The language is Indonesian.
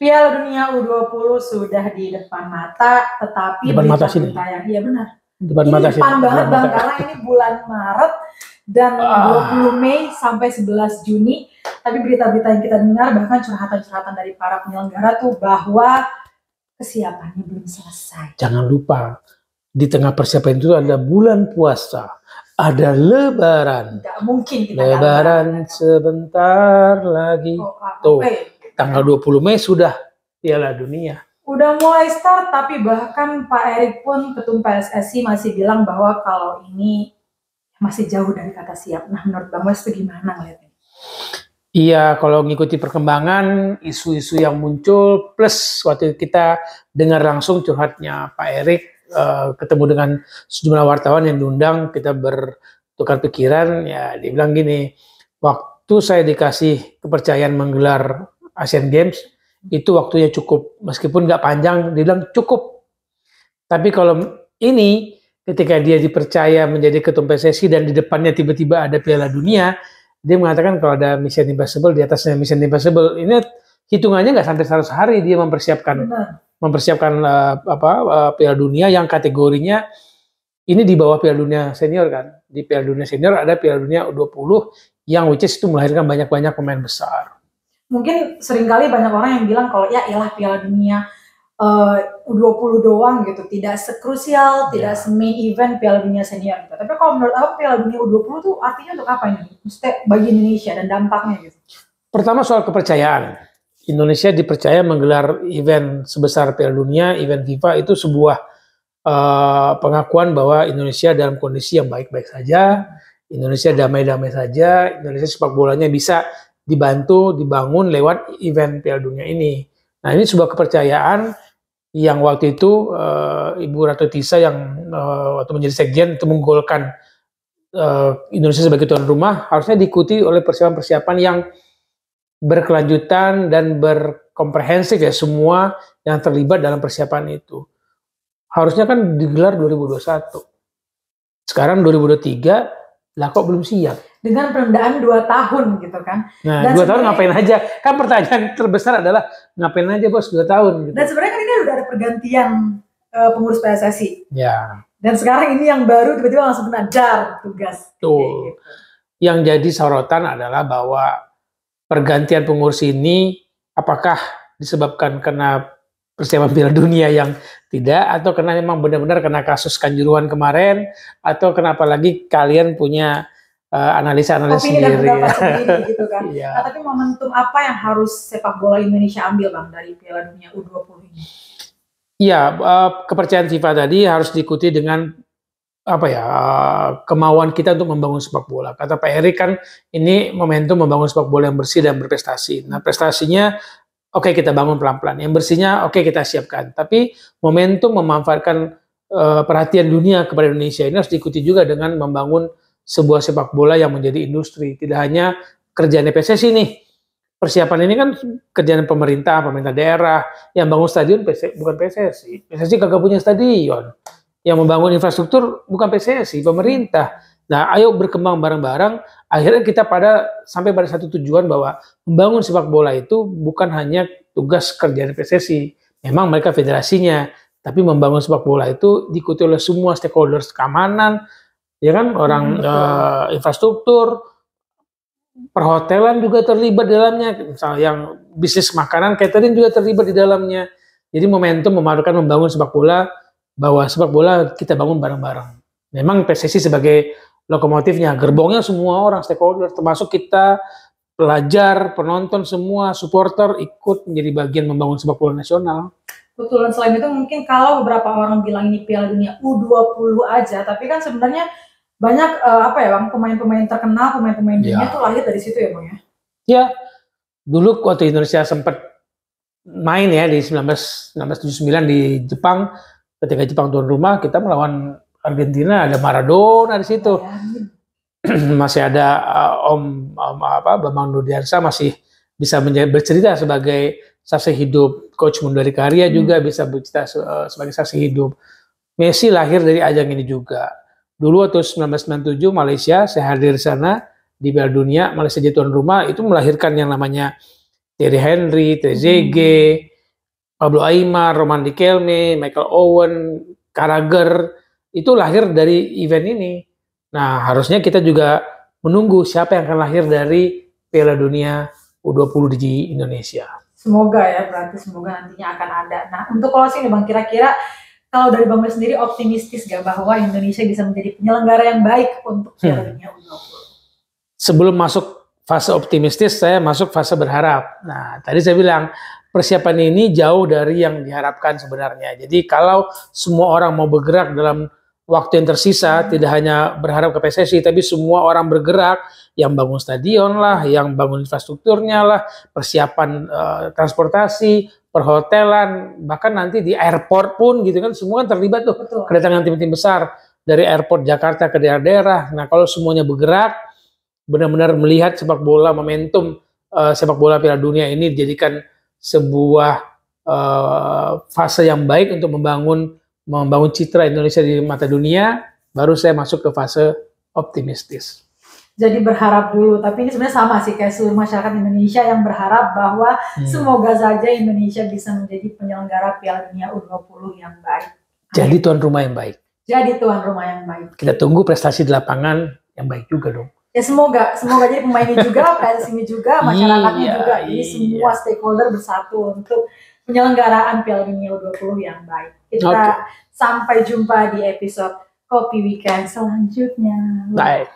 Piala Dunia U20 sudah di depan mata, tetapi depan mata sini. Yang iya benar. Depan ini mata depan banget Bang, karena ini bulan Maret dan 20 Mei sampai 11 Juni. Tapi berita-berita yang kita dengar, bahkan curhatan-curhatan dari para penyelenggara tuh bahwa kesiapannya belum selesai. Jangan lupa, di tengah persiapan itu ada bulan puasa, ada lebaran. Nggak mungkin kita lebaran sebentar lagi. Tuh, tanggal 20 Mei sudah Piala Dunia. Udah mulai start, tapi bahkan Pak Erik pun, Ketum PSSI, masih bilang bahwa kalau ini masih jauh dari kata siap. Nah, menurut Bang Wes itu gimana ngeliatnya? Iya, kalau ngikuti perkembangan, isu-isu yang muncul, plus waktu kita dengar langsung curhatnya Pak Erik, ketemu dengan sejumlah wartawan yang diundang, kita bertukar pikiran, ya dia bilang gini, waktu saya dikasih kepercayaan menggelar Asian Games, itu waktunya cukup, meskipun nggak panjang, dia bilang cukup. Tapi kalau ini, ketika dia dipercaya menjadi ketum PSSI dan di depannya tiba-tiba ada Piala Dunia, dia mengatakan kalau ada Mission Impossible, di atasnya Mission Impossible, ini hitungannya nggak sampai 100 hari dia mempersiapkan Piala Dunia yang kategorinya ini di bawah Piala Dunia Senior kan. Di Piala Dunia Senior ada Piala Dunia U20 yang which is itu melahirkan banyak-banyak pemain besar. Mungkin seringkali banyak orang yang bilang kalau ya iyalah Piala Dunia U20 doang gitu, tidak sekrusial, tidak se-main event Piala Dunia Senior gitu. Tapi kalau menurut aku Piala Dunia U20 tuh artinya untuk apa ini? Maksudnya bagi Indonesia dan dampaknya gitu. Pertama soal kepercayaan. Indonesia dipercaya menggelar event sebesar Piala Dunia, event FIFA itu sebuah pengakuan bahwa Indonesia dalam kondisi yang baik-baik saja, Indonesia damai-damai saja, Indonesia sepak bolanya bisa dibantu, dibangun lewat event Piala Dunia ini. Nah ini sebuah kepercayaan yang waktu itu Ibu Ratu Tisa yang waktu menjadi sekjen itu menggolkan Indonesia sebagai tuan rumah harusnya diikuti oleh persiapan-persiapan yang berkelanjutan dan berkomprehensif ya semua yang terlibat dalam persiapan itu. Harusnya kan digelar 2021. Sekarang 2023, lah kok belum siap? Dengan penundaan 2 tahun gitu kan. Nah, 2 tahun ngapain aja? Kan pertanyaan terbesar adalah ngapain aja bos 2 tahun gitu. Dan sebenarnya kan ini udah ada pergantian pengurus PSSI. Ya. Dan sekarang ini yang baru tiba-tiba langsung kena jar tugas. Tuh. Gitu. Yang jadi sorotan adalah bahwa pergantian pengurus ini apakah disebabkan karena persiapan Piala Dunia yang tidak, atau karena memang benar-benar karena kasus Kanjuruhan kemarin, atau kenapa lagi kalian punya analisa-analisa sendiri, gitu kan. Nah, tapi momentum apa yang harus sepak bola Indonesia ambil Bang dari Piala Dunia U20 ini? Iya, kepercayaan FIFA tadi harus diikuti dengan kemauan kita untuk membangun sepak bola. Kata Pak Erik kan ini momentum membangun sepak bola yang bersih dan berprestasi. Nah, prestasinya oke, kita bangun pelan-pelan. Yang bersihnya oke, kita siapkan. Tapi momentum memanfaatkan perhatian dunia kepada Indonesia ini harus diikuti juga dengan membangun sebuah sepak bola yang menjadi industri. Tidak hanya kerjaan PSSI nih. Persiapan ini kan kerjaan pemerintah daerah. Yang bangun stadion bukan PSSI. PSSI kagak punya stadion. Yang membangun infrastruktur bukan PSSI, pemerintah. Nah, ayo berkembang bareng-bareng. Akhirnya kita sampai pada satu tujuan bahwa membangun sepak bola itu bukan hanya tugas kerjaan PSSI. Memang mereka federasinya, tapi membangun sepak bola itu diikuti oleh semua stakeholders, keamanan, ya kan, orang infrastruktur, perhotelan juga terlibat di dalamnya, misalnya yang bisnis makanan, catering juga terlibat di dalamnya. Jadi momentum memadukan membangun sepak bola, bahwa sepak bola kita bangun bareng-bareng. Memang PSSI sebagai lokomotifnya, gerbongnya semua orang stakeholder, termasuk kita, pelajar, penonton semua, supporter ikut menjadi bagian membangun sepak bola nasional. Betul, dan selain itu mungkin kalau beberapa orang bilang ini Piala Dunia U20 aja, tapi kan sebenarnya banyak Bang, pemain-pemain terkenal, pemain-pemain dunia tuh lahir dari situ ya Bang ya? Ya, dulu waktu Indonesia sempat main ya di 1979 di Jepang, ketika Jepang tuan rumah, kita melawan Argentina, ada Maradona di situ. Masih ada Bambang Nurdiansyah masih bisa bercerita sebagai saksi hidup. Coach Mundari Karya juga bisa bercerita sebagai saksi hidup. Messi lahir dari ajang ini juga. Dulu waktu 1997 Malaysia, saya hadir di sana di Piala Dunia, Malaysia jadi tuan rumah, itu melahirkan yang namanya Thierry Henry, Trezeguet, Pablo Aimar, Roman Riquelme, Michael Owen, Carragher itu lahir dari event ini. Nah, harusnya kita juga menunggu siapa yang akan lahir dari Piala Dunia U20 di Indonesia. Semoga ya, berarti semoga nantinya akan ada. Nah, untuk closing nih Bang, kira-kira kalau dari Bang Mel sendiri optimistis gak bahwa Indonesia bisa menjadi penyelenggara yang baik untuk Piala Dunia U20? Sebelum masuk fase optimistis, saya masuk fase berharap. Nah, tadi saya bilang persiapan ini jauh dari yang diharapkan sebenarnya. Jadi kalau semua orang mau bergerak dalam waktu yang tersisa, tidak hanya berharap ke PSSI, tapi semua orang bergerak, yang bangun stadion lah, yang bangun infrastrukturnya lah, persiapan transportasi, perhotelan, bahkan nanti di airport pun gitu kan, semua kan terlibat tuh. Betul. Kedatangan tim-tim besar dari airport Jakarta ke daerah-daerah. Nah, kalau semuanya bergerak, benar-benar melihat sepak bola, momentum sepak bola Piala Dunia ini dijadikan sebuah fase yang baik untuk membangun citra Indonesia di mata dunia, baru saya masuk ke fase optimistis. Jadi berharap dulu, tapi ini sebenarnya sama sih kayak seluruh masyarakat Indonesia yang berharap bahwa semoga saja Indonesia bisa menjadi penyelenggara Piala Dunia U20 yang baik. Jadi tuan rumah yang baik. Jadi tuan rumah yang baik. Kita tunggu prestasi di lapangan yang baik juga dong. Ya semoga jadi pemainnya juga, PSSI juga, masyarakatnya juga. Jadi semua stakeholder bersatu untuk penyelenggaraan Piala Dunia U20 yang baik. Kita sampai jumpa di episode Kopi Weekend selanjutnya. Baik.